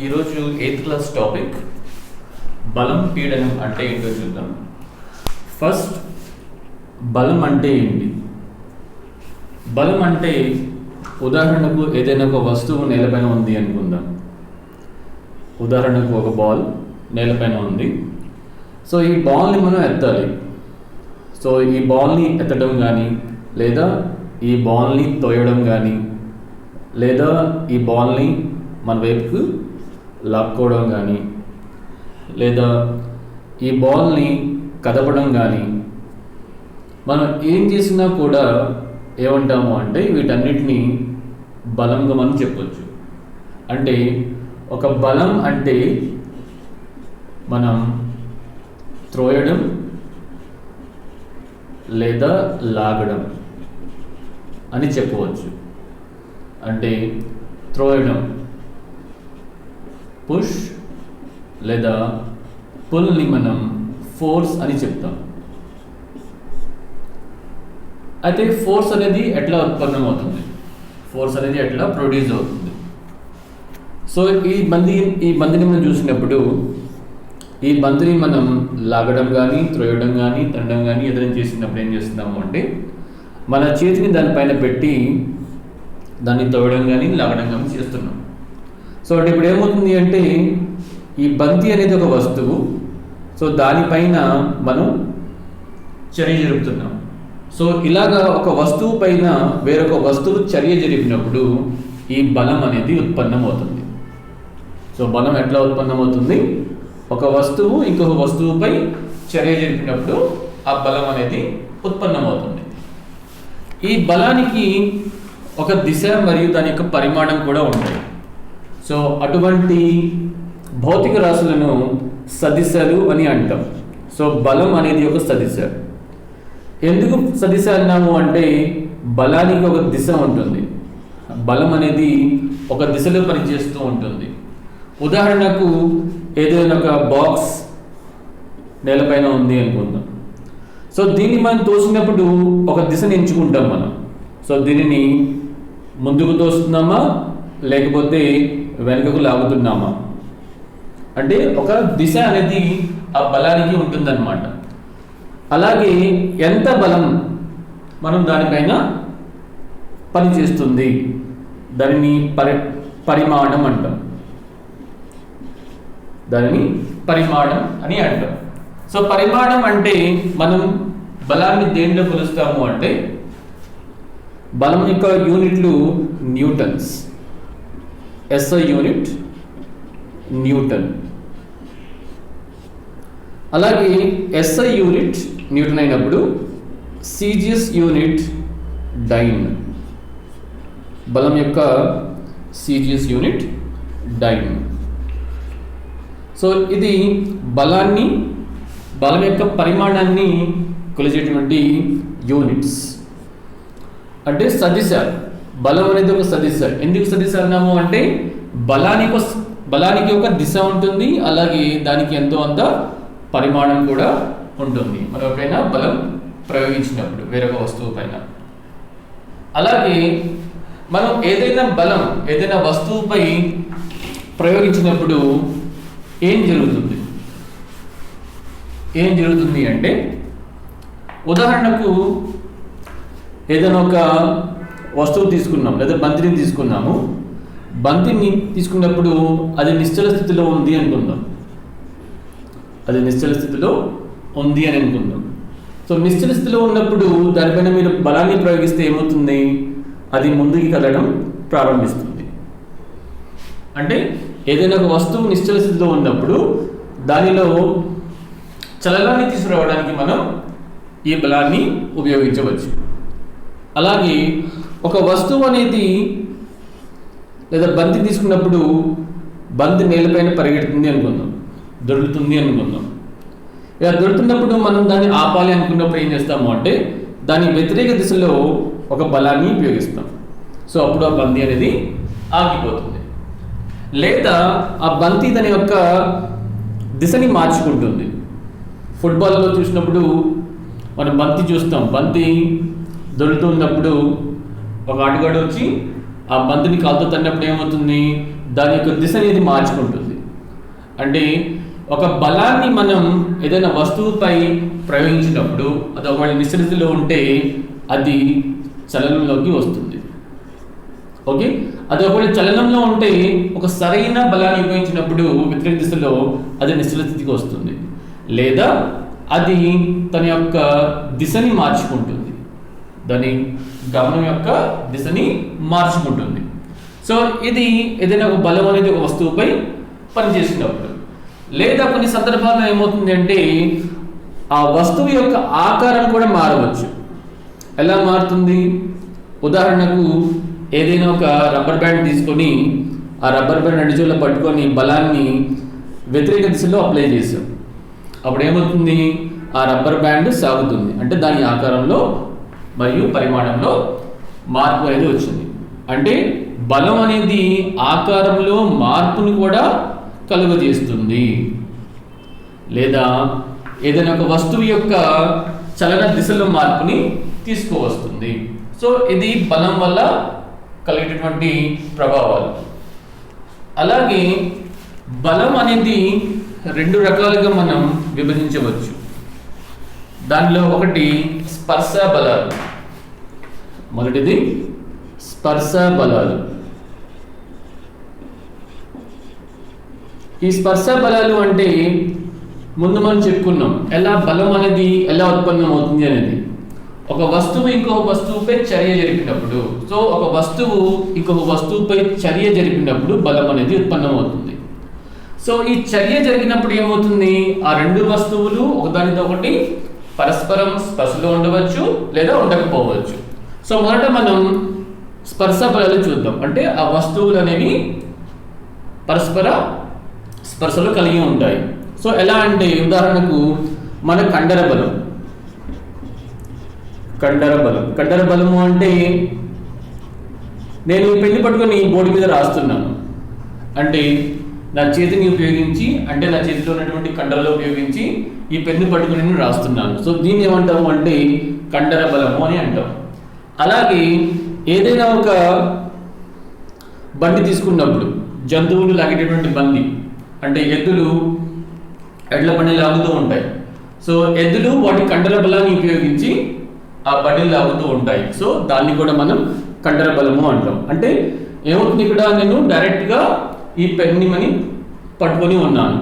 ఈరోజు 8th class topic బలం పీడనం అంటే ఏంటో చూద్దాం. ఫస్ట్ బలం అంటే ఏంటి? బలం అంటే ఉదాహరణకు ఏదైనా ఒక వస్తువు నేలపైన ఉంది అనుకుందాం. ఉదాహరణకు ఒక బాల్ నేలపైన ఉంది. సో ఈ బాల్ని మనం ఎత్తాలి. సో ఈ బాల్ని ఎత్తడం కానీ, లేదా ఈ బాల్ని తోయడం కానీ, లేదా ఈ బాల్ని మన వైపుకు లాక్కోవడం కానీ, లేదా ఈ బాల్ని కదపడం కానీ, మనం ఏం చేసినా కూడా ఏమంటాము అంటే వీటన్నిటిని బలంగా మనం చెప్పొచ్చు. అంటే ఒక బలం అంటే మనం త్రోయడం లేదా లాగడం అని చెప్పవచ్చు. అంటే త్రోయడం పుష్ లేదా పుల్ని మనం ఫోర్స్ అని చెప్తాం. అయితే ఫోర్స్ అనేది ఎట్లా ఉత్పన్నం అవుతుంది, ఫోర్స్ అనేది ఎట్లా ప్రొడ్యూస్ అవుతుంది? సో ఈ బంతిని మనం చూసినప్పుడు ఈ బంతిని మనం లాగడం కానీ, త్రోయడం కానీ, తండం కానీ ఏదైనా చేసినప్పుడు ఏం చేస్తున్నాము అంటే మన చేతిని దానిపైన పెట్టి దాన్ని తోయడం కానీ, లాగడం కానీ చేస్తున్నాం. సో అంటే ఇప్పుడు ఏమవుతుంది అంటే ఈ బంతి అనేది ఒక వస్తువు. సో దానిపైన మనం చర్య జరుపుతున్నాం. సో ఇలాగా ఒక వస్తువు పైన వేరొక వస్తువు చర్య జరిపినప్పుడు ఈ బలం అనేది ఉత్పన్నమవుతుంది. సో బలం ఎట్లా ఉత్పన్నమవుతుంది? ఒక వస్తువు ఇంకొక వస్తువుపై చర్య జరిపినప్పుడు ఆ బలం అనేది ఉత్పన్నమవుతుంది. ఈ బలానికి ఒక దిశ మరియు దాని యొక్క పరిమాణం కూడా ఉంటాయి. సో అటువంటి భౌతిక రాశులను సదిశలు అని అంటాం. సో బలం అనేది ఒక సదిశ. ఎందుకు సదిశ అన్నాము అంటే బలానికి ఒక దిశ ఉంటుంది. బలం అనేది ఒక దిశలో పనిచేస్తూ ఉంటుంది. ఉదాహరణకు ఏదైనా ఒక బాక్స్ నేలపైన ఉంది అనుకుందాం. సో దీన్ని మనం తోసినప్పుడు ఒక దిశను ఎంచుకుంటాం మనం. సో దీనిని ముందుకు తోస్తున్నామా లేకపోతే వెనుకకు లాగుతున్నామా అంటే ఒక దిశ అనేది ఆ బలానికి ఉంటుందన్నమాట. అలాగే ఎంత బలం మనం దానిపైన పనిచేస్తుంది దానిని పరిమాణం అంటాం. దానిని పరిమాణం అని అంటాం. సో పరిమాణం అంటే మనం బలాన్ని దేనిలో కొలుస్తాము అంటే బలం యొక్క యూనిట్లు న్యూటన్స్. SI unit Newton. అలాగే SI యూనిట్ న్యూటన్ అయినప్పుడు CGS యూనిట్ డైన్. బలం యొక్క CGS యూనిట్ డైన్. సో ఇది బలం యొక్క పరిమాణాన్ని కొలిచేటువంటి యూనిట్స్. అంటే సదిశ. బలం అనేది ఒక సదిశ. ఎందుకు సదిశ అన్నాము అంటే బలానికి ఒక దిశ ఉంటుంది, అలాగే దానికి ఎంతో అంత పరిమాణం కూడా ఉంటుంది మరొకైన బలం ప్రయోగించినప్పుడు వేరొక వస్తువు పైన. అలాగే మనం ఏదైనా వస్తువుపై ప్రయోగించినప్పుడు ఏం జరుగుతుంది అంటే ఉదాహరణకు ఏదైనా ఒక వస్తువు తీసుకున్నాం లేదా బంతిని తీసుకున్నాము. బంతిని తీసుకున్నప్పుడు అది నిశ్చల స్థితిలో ఉంది అనుకుందాం. సో నిశ్చల స్థితిలో ఉన్నప్పుడు దానిపైన మీరు బలాన్ని ప్రయోగిస్తే ఏమవుతుంది? అది ముందుకి కదలడం ప్రారంభిస్తుంది. అంటే ఏదైనా ఒక వస్తువు నిశ్చల స్థితిలో ఉన్నప్పుడు దానిలో చలనాన్ని తీసుకురావడానికి మనం ఈ బలాన్ని ఉపయోగించవచ్చు. అలాగే ఒక వస్తువు అనేది లేదా బంతి తీసుకున్నప్పుడు బంతి నేలపైన పరిగెడుతుంది అనుకుందాం, దొరుకుతుంది అనుకుందాం. ఇలా దొరుకుతున్నప్పుడు మనం దాన్ని ఆపాలి అనుకున్నప్పుడు ఏం చేస్తాము అంటే దాని వ్యతిరేక దిశలో ఒక బలాన్ని ఉపయోగిస్తాం. సో అప్పుడు ఆ బంతి అనేది ఆగిపోతుంది. లేదా ఆ బంతి దాని యొక్క దిశని మార్చుకుంటుంది. ఫుట్బాల్లో చూసినప్పుడు మనం బంతి చూస్తాం. బంతి దొరుకుతున్నప్పుడు ఒక ఆటగాడు వచ్చి ఆ బంతిని కాలుతో తన్నప్పుడు ఏమవుతుంది, దాని యొక్క దిశ అనేది మార్చుకుంటుంది. అంటే ఒక బలాన్ని మనం ఏదైనా వస్తువుపై ప్రయోగించినప్పుడు అది ఒకవేళ నిశ్చలతలో ఉంటే అది చలనంలోకి వస్తుంది. ఓకే, అది ఒకవేళ చలనంలో ఉంటే ఒక సరైన బలాన్ని ఉపయోగించినప్పుడు వ్యతిరేక దిశలో అది నిశ్చల స్థితికి వస్తుంది, లేదా అది తన యొక్క దిశని మార్చుకుంటుంది, దాని గమనం యొక్క దిశని మార్చుకుంటుంది. సో ఇది ఏదైనా ఒక బలం అనేది ఒక వస్తువుపై పనిచేసినప్పుడు, లేదా కొన్ని సందర్భాల్లో ఏమవుతుంది అంటే ఆ వస్తువు యొక్క ఆకారం కూడా మారవచ్చు. ఎలా మారుతుంది? ఉదాహరణకు ఏదైనా ఒక రబ్బర్ బ్యాండ్ తీసుకొని ఆ రబ్బర్ బ్యాండ్ అడిజోలో పట్టుకొని బలాన్ని వ్యతిరేక దిశలో అప్లై చేసాం, అప్పుడు ఏమవుతుంది, ఆ రబ్బర్ బ్యాండ్ సాగుతుంది. అంటే దాని ఆకారంలో మరియు పరిమాణంలో మార్పు అనేది వచ్చింది. అంటే బలం అనేది ఆకారంలో మార్పుని కూడా కలుగజేస్తుంది, లేదా ఏదైనా ఒక వస్తువు యొక్క చలన దిశలో మార్పుని తీసుకువస్తుంది. సో ఇది బలం వల్ల కలిగేటటువంటి ప్రభావాలు. అలాగే బలం అనేది 2 రకాలుగా మనం విభజించవచ్చు. దానిలో ఒకటి స్పర్శ బలాలు. మొదటిది స్పర్శ బలాలు. ఈ స్పర్శ బలాలు అంటే ముందు మనం చెప్పుకున్నాం ఎలా బలం అనేది ఎలా ఉత్పన్నం అవుతుంది అనేది. ఒక వస్తువు ఇంకొక వస్తువుపై చర్య జరిపినప్పుడు, సో ఒక వస్తువు ఇంకొక వస్తువుపై చర్య జరిపినప్పుడు బలం అనేది ఉత్పన్నం అవుతుంది. సో ఈ చర్య జరిగినప్పుడు ఏమవుతుంది, ఆ 2 వస్తువులు ఒకదానితో ఒకటి పరస్పరం స్పర్శలో ఉండవచ్చు లేదా ఉండకపోవచ్చు. సో మొదట మనం స్పర్శ బలాలు చూద్దాం. అంటే ఆ వస్తువులు అనేవి పరస్పర స్పర్శలు కలిగి ఉంటాయి. సో ఎలా అంటే ఉదాహరణకు మన కండర బలం. కండర బలము అంటే నేను పెన్ను పట్టుకొని బోర్డు మీద రాస్తున్నాను అంటే నా చేతిని ఉపయోగించి, అంటే నా చేతిలో ఉన్నటువంటి కండరలో ఉపయోగించి ఈ పెన్ను పట్టుకొని నేను రాస్తున్నాను. సో దీన్ని ఏమంటాము అంటే కండర బలము అని అంటాం. అలాగే ఏదైనా ఒక బండి తీసుకున్నప్పుడు, జంతువులు లాగేటటువంటి బండి అంటే ఎడ్ల బండి లాగుతూ ఉంటాయి. సో ఎద్దులు వాటి కండర బలాన్ని ఉపయోగించి ఆ బండిని లాగుతూ ఉంటాయి. సో దాన్ని కూడా మనం కండర బలము అంటాం. అంటే ఏమవుతుంది, ఇక్కడ నేను డైరెక్ట్గా ఈ పెన్ని మని పట్టుకొని ఉన్నాను,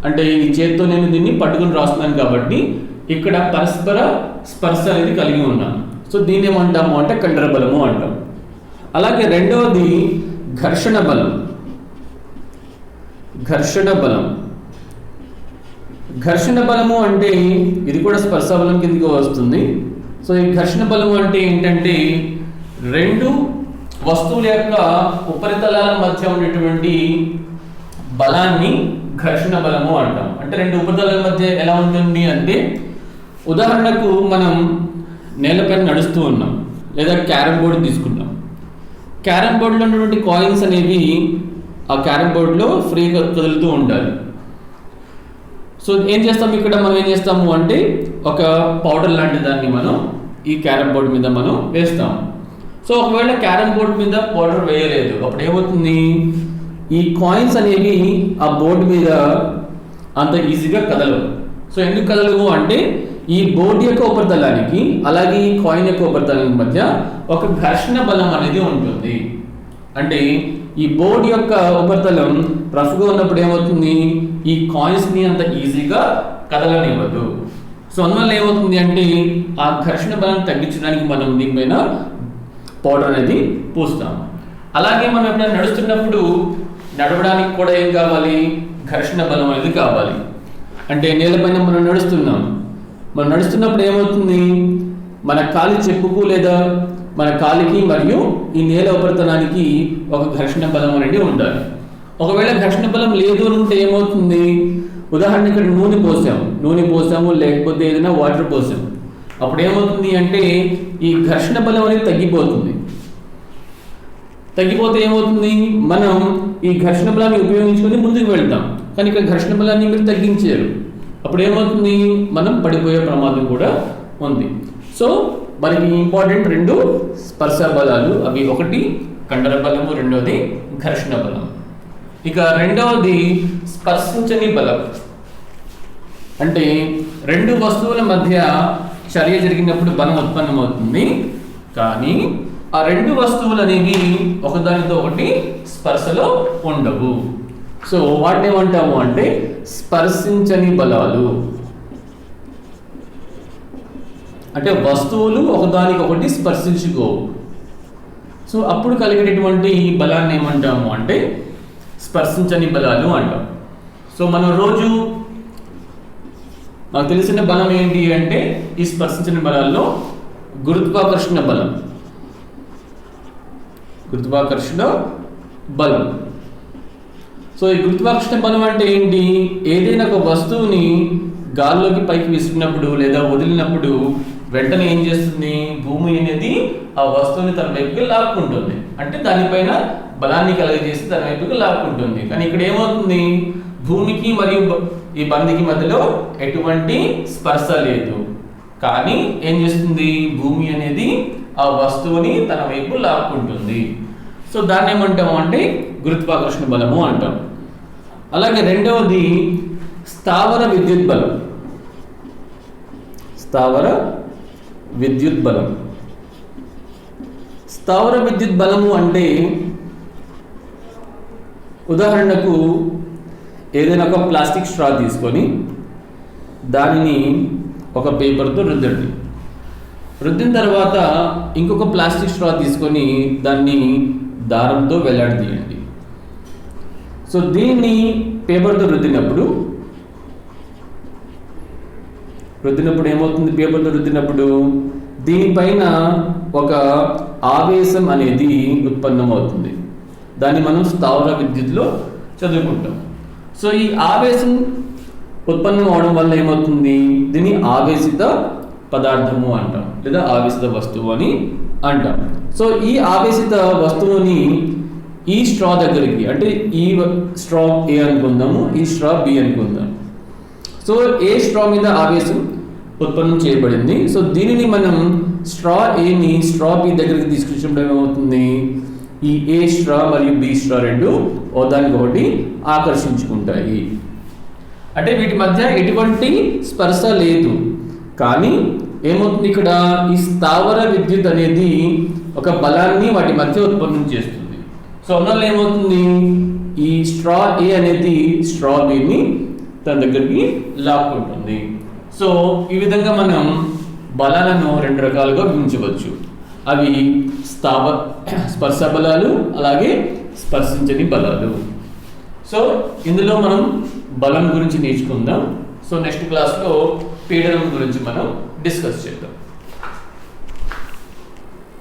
అంటే ఈ చేతితో నేను దీన్ని పట్టుకొని రాస్తున్నాను కాబట్టి ఇక్కడ పరస్పర స్పర్శ అనేది కలిగి ఉన్నాను. సో దీన్ని ఏమంటాము అంటే కండర బలము అంటాం. అలాగే రెండవది ఘర్షణ బలం. ఘర్షణ బలము అంటే ఇది కూడా స్పర్శ బలం కిందకి వస్తుంది. సో ఈ ఘర్షణ బలము అంటే ఏంటంటే 2 వస్తువుల యొక్క ఉపరితలాల మధ్య ఉండేటువంటి బలాన్ని ఘర్షణ బలము అంటాం. అంటే 2 ఉపరితలాల మధ్య ఎలా ఉంటుంది అంటే ఉదాహరణకు మనం నేలపైన నడుస్తూ ఉన్నాం, లేదా క్యారమ్ బోర్డు తీసుకున్నాం. క్యారమ్ బోర్డులో ఉన్నటువంటి కాయిన్స్ అనేవి ఆ క్యారమ్ బోర్డులో ఫ్రీగా కదులుతూ ఉండాలి. సో ఏం చేస్తాం, ఇక్కడ మనం ఏం చేస్తాము అంటే ఒక పౌడర్ లాంటి దాన్ని మనం ఈ క్యారమ్ బోర్డు మీద మనం వేస్తాము. సో ఒకవేళ క్యారమ్ బోర్డు మీద పౌడర్ వేయలేదు, అప్పుడు ఏమవుతుంది, ఈ కాయిన్స్ అనేవి ఆ బోర్డు మీద అంత ఈజీగా కదలవు. సో ఎందుకు కదలవు అంటే ఈ బోర్డు యొక్క ఉపరితలానికి అలాగే ఈ కాయిన్ యొక్క ఉపరితలానికి మధ్య ఒక ఘర్షణ బలం అనేది ఉంటుంది. అంటే ఈ బోర్డు యొక్క ఉపరితలం రఫ్గా ఉన్నప్పుడు ఏమవుతుంది, ఈ కాయిన్స్ని అంత ఈజీగా కదలనివ్వదు. సో అందువల్ల ఏమవుతుంది అంటే ఆ ఘర్షణ బలాన్ని తగ్గించడానికి మనం దీనిపైన పౌడర్ అనేది పూస్తాము. అలాగే మనం ఎప్పుడైనా నడుస్తున్నప్పుడు నడవడానికి కూడా ఏం కావాలి, ఘర్షణ బలం అనేది కావాలి. అంటే నేలపైన మనం నడుస్తున్నప్పుడు ఏమవుతుంది, మన కాలి చెప్పుకు లేదా మన కాలికి మరియు ఈ నేల ఉపరితలానికి ఒక ఘర్షణ బలం అనేది ఉండాలి. ఒకవేళ ఘర్షణ బలం లేదు అంటే ఏమవుతుంది, ఉదాహరణ ఇక్కడ నూనె పోసాము లేకపోతే ఏదైనా వాటర్ పోసాము, అప్పుడు ఏమవుతుంది అంటే ఈ ఘర్షణ బలం అనేది తగ్గిపోతే ఏమవుతుంది, మనం ఈ ఘర్షణ బలాన్ని ఉపయోగించుకొని ముందుకు వెళ్తాం. కానీ ఇక్కడ ఘర్షణ బలాన్ని మీరు తగ్గించారు, అప్పుడు ఏమవుతుంది, మనం పడిపోయే ప్రమాదం కూడా ఉంది. సో మనకి ఇంపార్టెంట్ 2 స్పర్శ బలాలు, అవి ఒకటి కండర బలము, రెండవది ఘర్షణ బలం. ఇక రెండవది స్పర్శించని బలం. అంటే రెండు వస్తువుల మధ్య చర్య జరిగినప్పుడు బలం ఉత్పన్నమవుతుంది, కానీ ఆ రెండు వస్తువులు అనేవి ఒకదానితో ఒకటి స్పర్శలో ఉండవు. సో వాటిని ఏమంటాము అంటే స్పర్శించని బలాలు. అంటే వస్తువులు ఒకదానికొకటి స్పర్శించుకోవు. సో అప్పుడు కలిగేటటువంటి బలాన్ని ఏమంటాము అంటే స్పర్శించని బలాలు అంటాం. సో మనం రోజు నాకు తెలిసిన బలం ఏంటి అంటే ఈ స్పర్శించని బలాల్లో గురుత్వాకర్షణ బలం. గురుత్వాకర్షణ బలం. సో ఈ గురుత్వాకర్షణ బలం అంటే ఏంటి? ఏదైనా ఒక వస్తువుని గాల్లోకి పైకి విసిరినప్పుడు లేదా వదిలినప్పుడు వెంటనే ఏం చేస్తుంది? భూమి అనేది ఆ వస్తువుని తన వైపుకి లాక్కుంటుంది. అంటే దానిపైన బలాన్ని కలుగజేసి తన వైపుకి లాక్కుంటుంది. కానీ ఇక్కడ ఏమవుతుంది? భూమికి మరియు ఈ బంతికి మధ్యలో ఎటువంటి స్పర్శ లేదు, కానీ ఏం చేస్తుంది? భూమి అనేది ఆ వస్తువుని తన వైపు లాక్కుంటుంది. సో దాన్ని ఏమంటాము అంటే గురుత్వాకర్షణ బలము అంటాం. అలాగే రెండవది స్థావర విద్యుత్ బలం. స్థావర విద్యుత్ బలం. స్థావర విద్యుత్ బలము అంటే ఉదాహరణకు ఏదైనా ఒక ప్లాస్టిక్ స్ట్రా తీసుకొని దానిని ఒక పేపర్తో రుద్దండి. రుద్దిన తర్వాత ఇంకొక ప్లాస్టిక్ స్ట్రా తీసుకొని దాన్ని దారంతో వేలాడదీయండి. సో దీన్ని పేపర్తో రుద్దినప్పుడు ఏమవుతుంది? పేపర్తో రుద్దినప్పుడు దీనిపైన ఒక ఆవేశం అనేది ఉత్పన్నమవుతుంది. దాన్ని మనం స్థావర విద్యుత్లో చదువుకుంటాం. సో ఈ ఆవేశం ఉత్పన్నం అవడం వల్ల ఏమవుతుంది? దీన్ని ఆవేశిత పదార్థము అంటాం, లేదా ఆవేశిత వస్తువు అని అంటాం. సో ఈ ఆవేశిత వస్తువుని ఈ స్ట్రా దగ్గరికి, అంటే ఈ స్ట్రా ఏ అనుకుందాము, ఈ స్ట్రా బి అనుకుందాం. సో ఏ స్ట్రా మీద ఆవేశం ఉత్పన్నం చేయబడింది. సో దీనిని మనం స్ట్రా ఏని స్ట్రా బి దగ్గరికి తీసుకొచ్చినప్పుడు ఏమవుతుంది? ఈ ఏ స్ట్రా మరియు బి స్ట్రా రెండు ఒకదానికొకటి ఆకర్షించుకుంటాయి. అంటే వీటి మధ్య ఎటువంటి స్పర్శ లేదు, కానీ ఏమవుతుంది? ఇక్కడ ఈ స్థావర విద్యుత్ అనేది ఒక బలాన్ని వాటి మధ్య ఉత్పన్నం చేస్తుంది. సో అందువల్ల ఏమవుతుంది? ఈ స్ట్రా ఏ అనేది స్ట్రా బిని తన దగ్గరికి లాక్కుంటుంది. సో ఈ విధంగా మనం బలాలను రెండు రకాలుగా విభజించవచ్చు. అవి స్పర్శ బలాలు, అలాగే స్పర్శించని బలాలు. సో ఇందులో మనం బలం గురించి నేర్చుకుందాం. సో నెక్స్ట్ క్లాస్లో పీడనం గురించి మనం డిస్కస్ చేద్దాం.